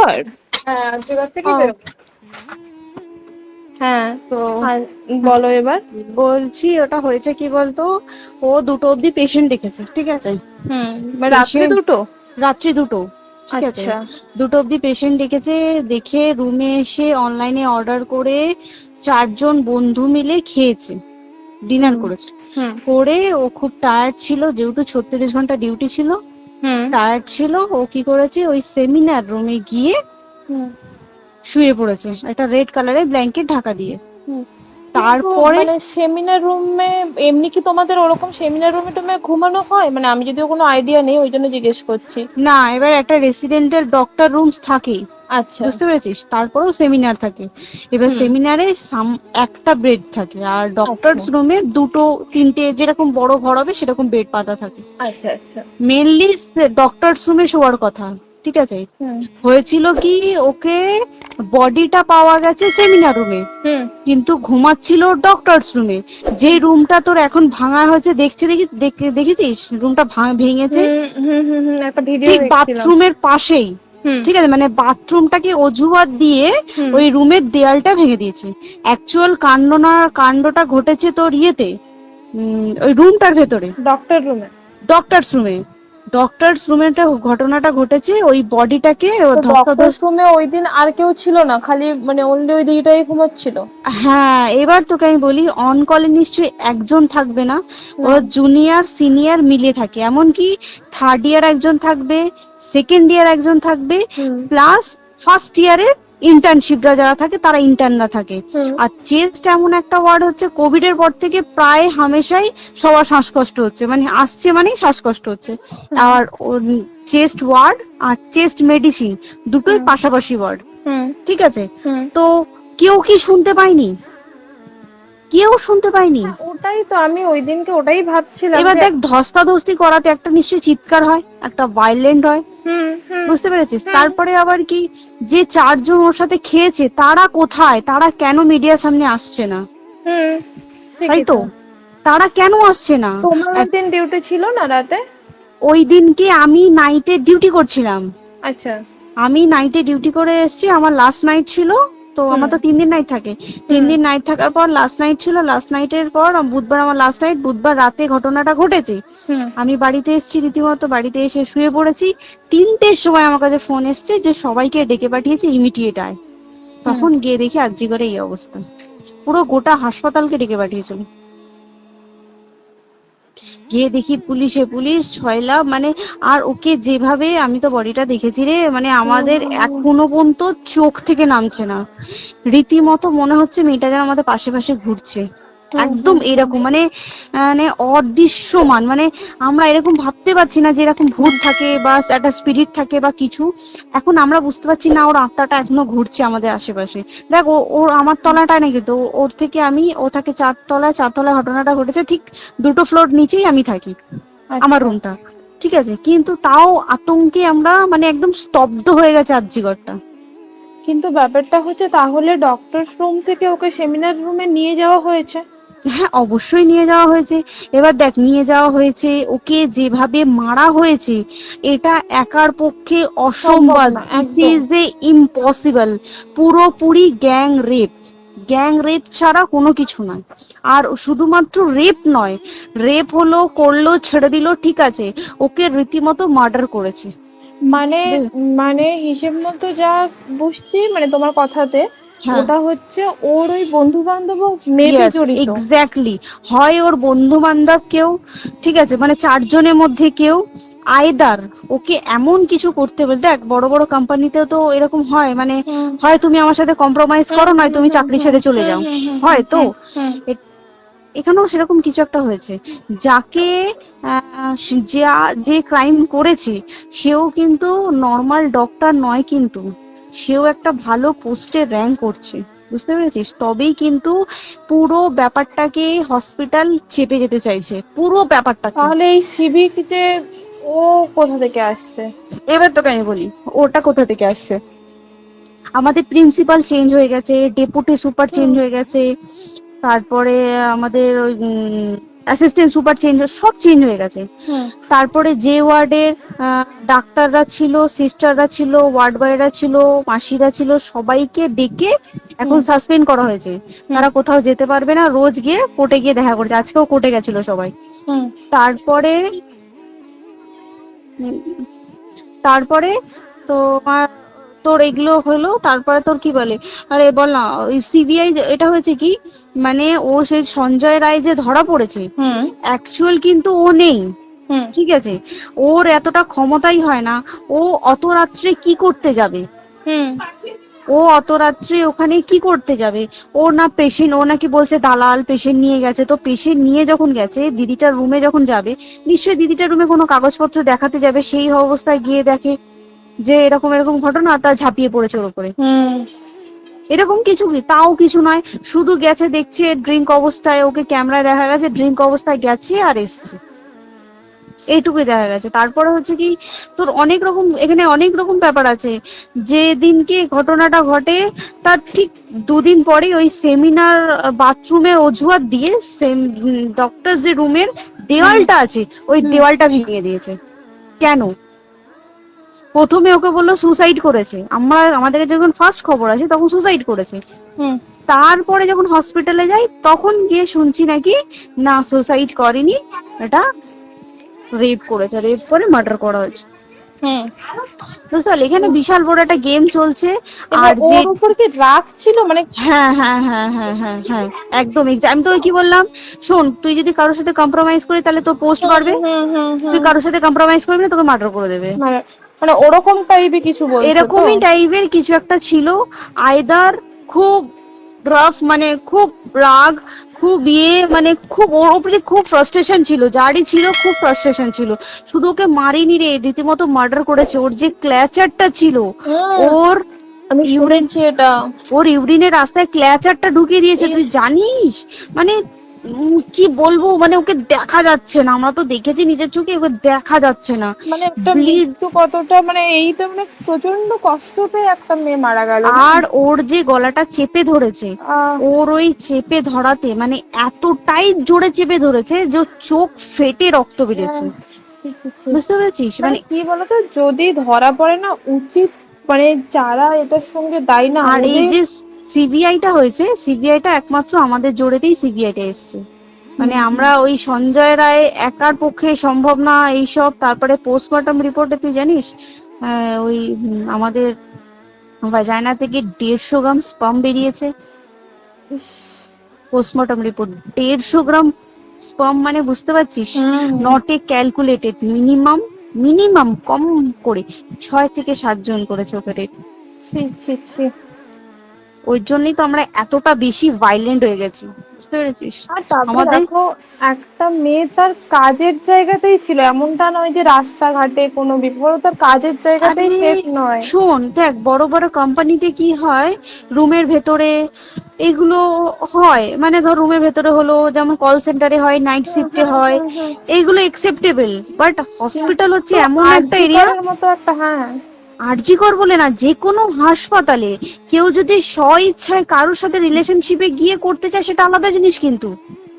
আর্যগড়? হ্যাঁ, আর্যগড় থেকে বেরোবো। হ্যাঁ, তো বলো এবার। বলছি ওটা হয়েছে কি বলতো, ও 2টো অব্দি পেশেন্ট দেখেছে, ঠিক আছে। রাত্রে পেশেন্ট দুটো? রাত্রি 2টো, ঠিক আছে। আচ্ছা। 2টো অব্দি পেশেন্ট ডেকেছে, দেখে রুমে এসে অনলাইনে অর্ডার করে 4জন বন্ধু মিলে খেয়েছে, ডিনার করেছে। করে ও খুব টায়ার্ড ছিল, যেহেতু 36 ঘন্টা ডিউটি ছিল, টায়ার্ড ছিল। ও কি করেছে, ওই সেমিনার রুমে গিয়ে শুয়ে পড়েছে একটা রেড কালারের ব্ল্যাঙ্কেট ঢাকা দিয়ে। তারপরে মানে সেমিনার রুমে এমনি কি তোমাদের ওরকম সেমিনার রুমে টুমে ঘুমানো হয়? মানে আমি যদিও কোনো আইডিয়া নেই, ওই জন্য জিজ্ঞেস করছি। না, এবার একটা রেসিডেন্টের ডক্টর রুমস থাকেই, আচ্ছা। বুঝতে পেরেছিস, তারপরেও সেমিনার থাকে। এবার সেমিনারে একটা বেড থাকে, আর ডক্টরস রুমে 2-3টে, যেরকম বড় ঘর হবে সেরকম বেড পাতা থাকে। আচ্ছা আচ্ছা। মেনলি ডক্টরস রুমে শোয়ার কথা, ঠিক আছে। হয়েছিল কি, ওকে বডিটা পাওয়া গেছে সেমিনার রুমে, কিন্তু ঘুমাচ্ছিল ডক্টরস রুমে, যে রুমটা তোর এখন ভাঙা হয়েছে, দেখেছিস রুমটা ভেঙেছে, একটা ভিডিও ঠিক দেখছিলাম। বাথরুমের পাশেই, ঠিক আছে, মানে বাথরুমটাকে অজুহাত দিয়ে ওই রুমের দেয়ালটা ভেঙে দিয়েছে। অ্যাকচুয়াল কাণ্ডটা ঘটেছে তোর ইয়েতে, ওই রুমটার ভেতরে, ডক্টরস রুমে ঘটনাটা ঘটেছে। ওই বডিটাকে ডক্টরস রুমে ওই দিন আর কেউ ছিল না, খালি মানে অনলি ওই দিদিটাই ঘুমাচ্ছিল? হ্যাঁ, এবার তোকে আমি বলি, অন কলে নিশ্চয়ই একজন থাকবে না, ও জুনিয়র সিনিয়র মিলিয়ে থাকে, এমনকি থার্ড ইয়ার একজন থাকবে, সেকেন্ড ইয়ার একজন থাকবে, প্লাস ফার্স্ট ইয়ারের ইন্টার্নশিপরা যারা থাকে তারা ইন্টার্নরা থাকে। আর চেস্ট এমন একটা ওয়ার্ড হচ্ছে, কোভিড এর পর থেকে প্রায় হামেশাই সবার শ্বাসকষ্ট হচ্ছে, মানে আসছে মানেই শ্বাসকষ্ট হচ্ছে। আর চেস্ট ওয়ার্ড আর চেস্ট মেডিসিন দুটোই পাশাপাশি ওয়ার্ড, ঠিক আছে। তো কেউ কি শুনতে পায়নি? কেউ শুনতে পায়নি। ওটাই তো আমি ওই দিনকে ওটাই ভাবছিলাম। এবার দেখ, ধস্তাধস্তি করাতে একটা নিশ্চয়ই চিৎকার হয়, একটা ভায়োলেন্ট হয়, বুঝতে পেরেছিস। তারপরে আবার কি, যে 4জন ওর সাথে খেয়েছে তারা কোথায়, তারা কেন মিডিয়ার সামনে আসছে না? তাই তো, তারা কেন আসছে না? তোমার ওই দিন ডিউটি ছিল না রাতে? ওই দিনকে আমি নাইটে ডিউটি করছিলাম। আচ্ছা। আমি নাইটে ডিউটি করে এসেছি, আমার লাস্ট নাইট ছিল। তো আমার তো 3 দিন নাইট থাকে, 3 দিন নাইট থাকার পর লাস্ট নাইট ছিল, লাস্ট নাইটের পর বুধবার আমার লাস্ট নাইট। বুধবার রাতে ঘটনাটা ঘটেছে, আমি বাড়িতে এসেছি, রীতিমতো বাড়িতে এসে শুয়ে পড়েছি। 3টের সময় আমার কাছে ফোন এসছে যে সবাইকে ডেকে পাঠিয়েছে, ইমিডিয়েট আয়। তখন গিয়ে দেখি আরজিকরে এই অবস্থা, পুরো গোটা হাসপাতালকে ডেকে পাঠিয়েছিল। গিয়ে দেখি পুলিশ ছয়লা, মানে আর ওকে যেভাবে, আমি তো বডিটা দেখেছি রে, মানে আমাদের এখনো পর্যন্ত চোখ থেকে নামছে না, রীতিমতো মনে হচ্ছে মেয়েটা যেন আমাদের পাশে পাশে ঘুরছে, একদম এরকম, মানে মানে অদৃশ্যমান, মানে আমরা এরকম ভাবতে পারছি না যে এরকম ভূত থাকে বা একটা স্পিরিট থাকে বা কিছু। এখন আমরা বুঝতে পারছি না ওর আত্মাটা এখনো ঘুরছে আমাদের আশেপাশে। দেখ, ওর আমার তলাটায় নাকি, তো ওর থেকে ও থাকে 4তলায় ঘটনাটা ঘটেছে, ঠিক 2টো ফ্লোর নিচেই আমি থাকি, আমার রুমটা, ঠিক আছে। কিন্তু তাও আতঙ্কে আমরা মানে একদম স্তব্ধ হয়ে গেছে আরজিকরটা। কিন্তু ব্যাপারটা হচ্ছে, তাহলে ডক্টরস রুম থেকে ওকে সেমিনার রুমে নিয়ে যাওয়া হয়েছে? হ্যাঁ, অবশ্যই নিয়ে যাওয়া হয়েছে। এবার দেখ, নিয়ে যাওয়া হয়েছে, ওকে যেভাবে মারা হয়েছে এটা একার পক্ষে অসম্ভব, দিস ইজ এ ইম্পসিবল। পুরোপুরি গ্যাং রেপ ছাড়া কোনো কিছু নয়। আর শুধুমাত্র রেপ নয়, রেপ করলো ছেড়ে দিল, ঠিক আছে, ওকে রীতিমতো মার্ডার করেছে। মানে হিসেব মতো যা বুঝছি, মানে তোমার কথাতে, ওটা হচ্ছে ওর ওই বন্ধু বান্ধব মেবি জড়িত। এক্স্যাক্টলি, হয় ওর বন্ধু বান্ধব কেউ, ঠিক আছে, মানে 4জনের মধ্যে কেউ, আইদার ওকে এমন কিছু করতে বলে। দেখ, বড় বড় কোম্পানিতেও তো এরকম হয়, মানে হয় তুমি আমার সাথে কম্প্রোমাইজ করো, নয় তুমি চাকরি ছেড়ে চলে যাও, হয় তো। এখানেও সেরকম কিছু একটা হয়েছে। যাকে যে ক্রাইম করেছে সেও কিন্তু নর্মাল ডক্টর নয়, কিন্তু সেও একটা ভালো পোস্টে র্যাঙ্ক করছে, বুঝতে পেরেছিস। তবেই কিন্তু পুরো ব্যাপারটাকে হসপিটাল চেপে যেতে চাইছে, পুরো ব্যাপারটা। তাহলে এই সিভিক যে ও কোথা থেকে আসছে? এবার তোকে আমি বলি ওটা কোথা থেকে আসছে। আমাদের প্রিন্সিপাল চেঞ্জ হয়ে গেছে, ডেপুটি সুপার চেঞ্জ হয়ে গেছে, তারপরে আমাদের ওই অ্যাসিস্ট্যান্ট সুপার চেঞ্জ, সব চেঞ্জ হয়ে গেছে। হুম তারপরে যে ওয়ার্ডের ডাক্তাররা ছিল, সিস্টাররা ছিল, ওয়ার্ড বয়রা ছিল, মাসিরা ছিল, সবাইকে ডেকে এখন হুম সাসপেন্ড করা হয়েছে। হুম তারা কোথাও যেতে পারবে না, রোজ গিয়ে কোর্টে গিয়ে দেখা করছে। আজকেও কোর্টে গেছিল সবাই। হুম তারপরে উম, তারপরে তো তোর এগুলো হলো, তারপরে তোর কি বলে, আরে বল না, ওই সিবিআই এটা হয়েছে কি, মানে ও সেই সঞ্জয় রায় যে ধরা পড়েছে, হুম অ্যাকচুয়াল কিন্তু ও নেই, হুম ঠিক আছে? ওর এতটা ক্ষমতাই হয় না। ও অত রাত্রে কি করতে যাবে? হুম ও অত রাত্রে ওখানে কি করতে যাবে? ও না পেশেন্ট, ও নাকি বলছে দালাল পেশেন্ট নিয়ে গেছে। তো পেশেন্ট নিয়ে যখন গেছে, দিদিটার রুমে যখন যাবে, নিশ্চয়ই দিদিটার রুমে কোনো কাগজপত্র দেখাতে যাবে। সেই অবস্থায় গিয়ে দেখে যে এরকম এরকম ঘটনা, তা ঝাঁপিয়ে পড়েছে ওর উপরে। হুম এরকম কিছু কি, তাও কিছু নয়, শুধু গেছে দেখছে ড্রিঙ্ক অবস্থায়, ওকে ক্যামেরায় দেখা গেছে ড্রিঙ্ক অবস্থায় গেছে আর এসছে, এইটুকুই দেখা গেছে। তারপরে হচ্ছে কি, তোর অনেক রকম, এখানে অনেক রকম ব্যাপার আছে। যে দিনকে ঘটনাটা ঘটে তার ঠিক দুদিন পরে ওই সেমিনার বাথরুমের অজুহাত দিয়ে ডক্টর যে রুমের দেওয়ালটা আছে, ওই হুম দেওয়ালটা ভেঙে দিয়েছে। কেন? প্রথমে ওকে বললো সুসাইড করেছে, আমাদের যখন ফার্স্ট খবর আসে তখন সুসাইড করেছে। হুম তারপরে যখন হসপিটালে যাই তখন গিয়ে শুনছি নাকি না, সুসাইড করেনি, এটা রেপ করেছে, রেপ করে মার্ডার করা হয়েছে। হুম বুঝতে পারলি, এখানে বিশাল বড় একটা গেম চলছে। এবার আর যে ওর উপর কি রাগ ছিল মানে? হ্যাঁ হ্যাঁ হ্যাঁ হ্যাঁ হ্যাঁ হ্যাঁ, একদম আমি তো কি বললাম, শোন, তুই যদি কারোর সাথে কম্প্রোমাইজ করি তাহলে তোর পোস্ট হুম বাড়বে, হুম হুম তুই হুম কারোর সাথে কম্প্রোমাইজ করবি না, তোকে মার্ডার করে দেবে। মানে মানে ওরকম টাইপের কিছু বলছো তো? এরকমই টাইপের কিছু একটা ছিল। আইদার খুব রাফ, মানে খুব রাগ, খুব মানে খুব ওর উপরে খুব ফ্রাস্ট্রেশন ছিল, যারই ছিল খুব ফ্রাস্ট্রেশন ছিল। শুধু ওকে মারিনি রে, রীতিমতো মার্ডার করেছে। ওর যে ক্ল্যাচারটা ছিল, হুম ওর আমি ইউরিন, শুনেছি এটা। ওর ইউরিনের রাস্তায় ক্ল্যাচারটা ঢুকিয়ে দিয়েছে, তুই ইস, জানিস? মানে কি বলবো, মানে ওকে দেখা যাচ্ছে না, আমরা তো দেখেছি নিজের চোখে, ওকে দেখা যাচ্ছে না। মানে একটা ব্লিড, মৃত্যু কতটা, মানে এই তো মানে প্রচন্ড কষ্ট পেয়ে একটা মেয়ে মারা গেল না? আর ওর যে গলাটা চেপে ধরেছে, আহ ওর ওই চেপে ধরাতে মানে এতটাই জোরে চেপে ধরেছে যে ওর চোখ ফেটে রক্ত বেরিয়েছে। ছি, ছি, ছি। বুঝতে পেরেছিস? মানে মানে কি বলতো, যদি ধরা পড়ে না, উচিত মানে যারা এটার সঙ্গে দায়ী না আর এই ওদের। যে সিবিআইটা হয়েছে, সিবিআইটা একমাত্র আমাদের জোরেতেই সিবিআইটা এসছে। মানে আমরা ওই সঞ্জয় রায় একার পক্ষে সম্ভব না এইসব। তারপরে পোস্টমর্টম রিপোর্টে তুই জানিস, ওই আমাদের ভাজাইনা থেকে 150 গ্রাম স্পাম বেরিয়েছে। ইস, পোস্টমর্টম রিপোর্ট 150 গ্রাম স্পাম, মানে বুঝতে পারছিস? Not a calculated, minimum minimum কম করে 6 থেকে 7 জন করেছে ওকে। ছি ছি ছি। ওই জন্যই তো আমরা এতটা বেশি ভাইলেন্ট হয়ে গেছি, বুঝতে পেরেছিস? আর তারপরে আমাদের দেখো, একটা মেয়ে তার কাজের জায়গাতেই ছিল, এমনটা নয় যে রাস্তাঘাটে কোনো বিপদ, ও তার কাজের জায়গাতেই আরে সেফ নয়। শোন, দেখ বড় বড় কোম্পানিতে কি হয়, রুমের ভেতরে এগুলো হয়, মানে ধর রুমের ভেতরে হলো, যেমন কল সেন্টারে হয়, নাইট শিফটে হয়, এইগুলো একসেপ্টেবল। বাট হসপিটাল হচ্ছে তো এমন একটা আরজি এরিয়া, করের মতো একটা, হ্যাঁ। আরজিকর বলে না, যে কোনো হাসপাতালে কেউ যদি স্ব ইচ্ছায় কারোর সাথে রিলেশনশিপে গিয়ে করতে চায় সেটা আলাদা জিনিস কিন্তু,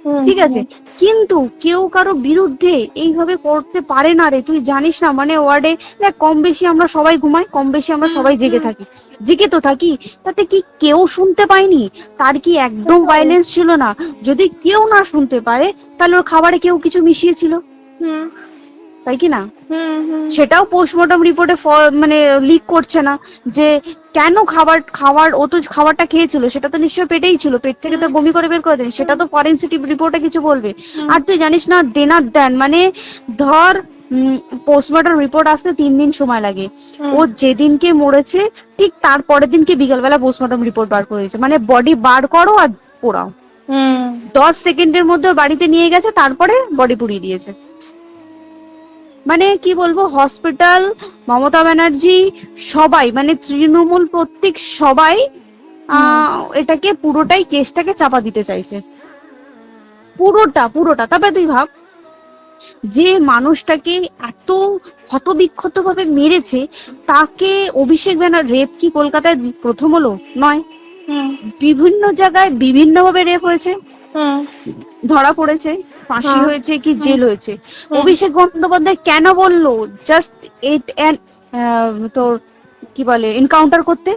হুম ঠিক আছে? কিন্তু কেউ কারো বিরুদ্ধে এইভাবে করতে পারে না রে, তুই জানিস না? মানে ওয়ার্ডে দেখ, কম বেশি আমরা সবাই ঘুমাই, কম বেশি আমরা সবাই জেগে থাকি, জেগে তো থাকি, তাতে কি কেউ শুনতে পায়নি? তার কি একদম ভাইলেন্স ছিল না? যদি কেউ না শুনতে পারে তাহলে ওর খাবারে কেউ কিছু মিশিয়েছিল, হুম তাই কি না? হুম হুম সেটাও পোস্টমর্টম রিপোর্টে মানে লিক করছে না যে কেন খাবার ও তো খাবারটা খেয়েছিল, সেটা তো নিশ্চয়ই পেটেই ছিল, পেট থেকে তো বমি করে বের করে দেন, সেটা তো ফরেনসিক রিপোর্টে কিছু বলবে। আর তুই জানিস না, দেনার দেন, মানে ধর পোস্টমর্টম রিপোর্ট আসতে 3 দিন সময় লাগে। ও যেদিনকে মরেছে ঠিক তার পরের দিনকে বিকালবেলা পোস্টমর্টম রিপোর্ট বার করেছে, মানে বডি বার করো আর পোড়াও, হুম 10 সেকেন্ডের মধ্যে বাড়িতে নিয়ে গেছে, তারপরে বডি পুড়িয়ে দিয়েছে। মানে কি বলবো, হসপিটাল, মমতা ব্যানার্জি, সবাই, মানে তৃণমূল প্রত্যেক সবাই এটাকে পুরোটাই, কেসটাকে চাপা দিতে চাইছে, পুরোটা পুরোটা। তবে তুই ভাব, যে মানুষটাকে এত ক্ষতবিক্ষত ভাবে মেরেছে, তাকে অভিষেক ব্যানার, রেপ কি কলকাতায় প্রথম হলো? নয়, হুম বিভিন্ন জায়গায় বিভিন্ন ভাবে রেপ হয়েছে, হুম ধরা পড়েছে। ফাঁসি হ্যাঁ। হয়েছে কি জেল হয়েছে, হুম। অভিষেক বন্দ্যোপাধ্যায় কেন বললো জাস্ট এইট তোর কি বলে এনকাউন্টার করতে?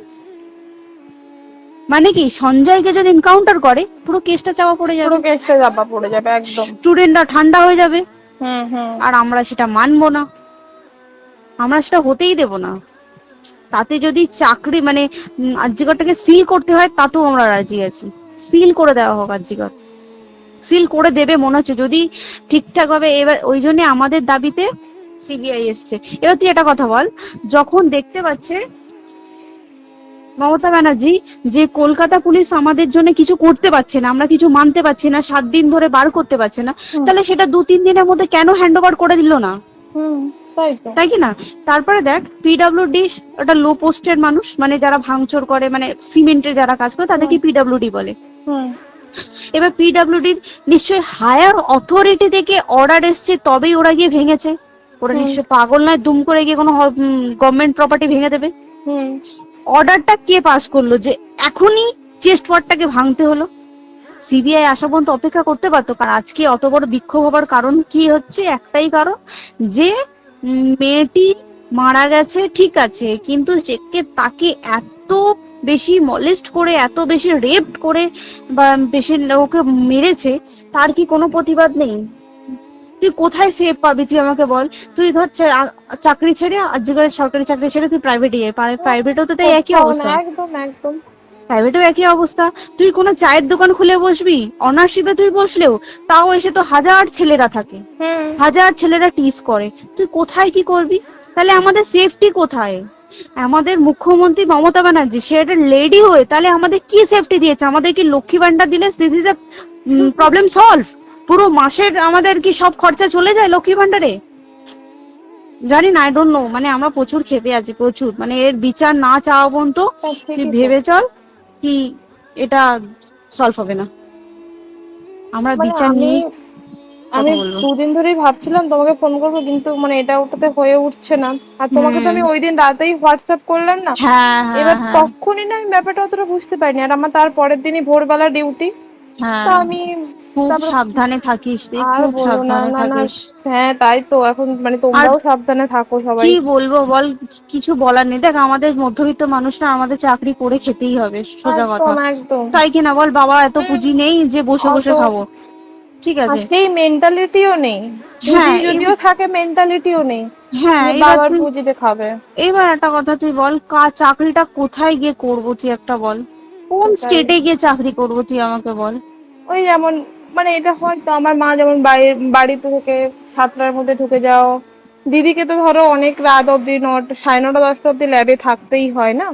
মানে কি সঞ্জয়কে যদি এনকাউন্টার করে পুরো কেসটা চাপা পড়ে পুরো যাবে, কেসটা চাপা পড়ে যাবে একদম। স্টুডেন্টরা ঠান্ডা হয়ে যাবে, হুম হুম। আর আমরা সেটা মানবো না, আমরা সেটা হতেই দেব না। তাতে যদি চাকরি মানে আরজিকরটাকে সিল করতে হয় তাতেও আমরা রাজি আছি, সিল করে দেওয়া হোক আরজিকর, সিল করে দেবে মনে হচ্ছে যদি ঠিকঠাক ভাবে। এবার ওই জন্য আমাদের দাবিতে সিবিআই এসছে। এবার তুই একটা কথা বল, যখন দেখতে পাচ্ছে মমতা ব্যানার্জি যে কলকাতা পুলিশ আমাদের জন্য কিছু করতে পারছে না, আমরা কিছু মানতে পারছি না, 7 দিন ধরে বার করতে পারছে না, তাহলে সেটা 2-3 দিনের মধ্যে কেন হ্যান্ড ওভার করে দিল না? হুম, তাই তো। তাই কি না? তারপরে দেখ পিডব্লিউডি একটা লো পোস্টের মানুষ, মানে যারা ভাঙচুর করে, মানে সিমেন্টের যারা কাজ করে তাদেরকে পিডব্লিউডি বলে। হুম। এবার পিডব্লিউডির নিশ্চয়ই হায়ার অথরিটি থেকে অর্ডার এসছে তবেই ওরা গিয়ে ভেঙেছে, ওরা নিশ্চয়ই পাগল নয় দুম করে গিয়ে কোনো গভর্নমেন্ট প্রপার্টি ভেঙে দেবে। হুম। অর্ডারটা কে পাস করলো যে এখনই চেস্ট ওয়ার্ডটাকে ভাঙতে হলো? সিবিআই আসা পর্যন্ত অপেক্ষা করতে পারতো। কারণ আজকে অত বড় বিক্ষোভ হবার কারণ কি হচ্ছে, একটাই কারণ যে মেয়েটি মারা গেছে ঠিক আছে, কিন্তু তাকে এত বেশি মলেস্ট করে, এত বেশি রেপ করে বা বেশি ওকে মেরেছে, তার কি কোনো প্রতিবাদ নেই? তুই কোথায় সেভ পাবি তুই আমাকে বল? তুই ধর চাকরি ছেড়ে আজকাল সরকারি চাকরি ছেড়ে তুই প্রাইভেটে যাই, প্রাইভেটেও তো তাই একই অবস্থা, একদম একদম। প্রাইভেটেও একই অবস্থা। তুই কোনো চায়ের দোকান খুলে বসবি, অনার্সশিপে তুই বসলেও তাও এসে তো হাজার ছেলেরা থাকে, হাজার ছেলেরা টিজ করে, তুই কোথায় কি করবি? তাহলে আমাদের সেফটি কোথায়? আমাদের মুখ্যমন্ত্রী মমতা ব্যানার্জি সে একটা লেডি হয়ে তাহলে আমাদের কি সেফটি দিয়েছে? আমাদের কি লক্ষ্মী ভান্ডার দিলে this is a problem solve? পুরো মাসের আমাদের কি সব খরচা চলে যায় লক্ষ্মী ভান্ডারে? জানি না, আই ডোন্ট নো, মানে আমরা প্রচুর ক্ষেপে আছি, প্রচুর, মানে এর বিচার না চাওয়া পর্যন্ত তুই ভেবে চল কি এটা সলভ হবে না। আমরা মানে বিচার আমি নিয়ে আমি কথা বলবো। 2 দিন ধরেই ভাবছিলাম তোমাকে ফোন করবো, কিন্তু মানে এটা ওটাতে হয়ে উঠছে না। আর তোমাকে তো আমি ওই দিন রাতেই হোয়াটসঅ্যাপ করলাম না, হ্যাঁ হ্যাঁ এবার হ্যাঁ তখনই না আমি ব্যাপারটা অতটা বুঝতে পারিনি। আর আমার তার পরের দিনই ভোরবেলা ডিউটি, তো হ্যাঁ, আমি খুব তারপরে সাবধানে থাকিস তুই, আর খুব বলো না, সাবধানে না না। থাকিস। হ্যাঁ তাই তো, এখন মানে আর তোমরাও সাবধানে থাকো সবাই। কি বলবো বল, কিছু বলার নেই। দেখ আমাদের মধ্যবিত্ত মানুষরা আমাদের চাকরি করে খেতেই হবে, সোজা কথা, একদম একদম। তাই কিনা বল? বাবা এত পুঁজি নেই যে বসে বসে অত খাবো, ঠিক আর আছে? সেই মেন্টালিটিও নেই, পুঁজি হ্যাঁ যদিও থাকে মেন্টালিটিও নেই হ্যাঁ, যে এবার বাবার তুই, পুঁজিতে খাবে। এবার একটা কথা তুই বল, চাকরিটা কোথায় গিয়ে করবো তুই একটা বল? কোন সেটাই। স্টেটে গিয়ে চাকরি করবো তুই আমাকে বল? ওই যেমন মানে এটা হয়তো আমার মা যেমন বাড়িতে থেকে 7টার মধ্যে ঢুকে যাও, দিদিকে তো ধরো অনেক রাত অব্দি 9টা, 9:30, 10টা অব্দি ল্যাবে থাকতেই হয় না।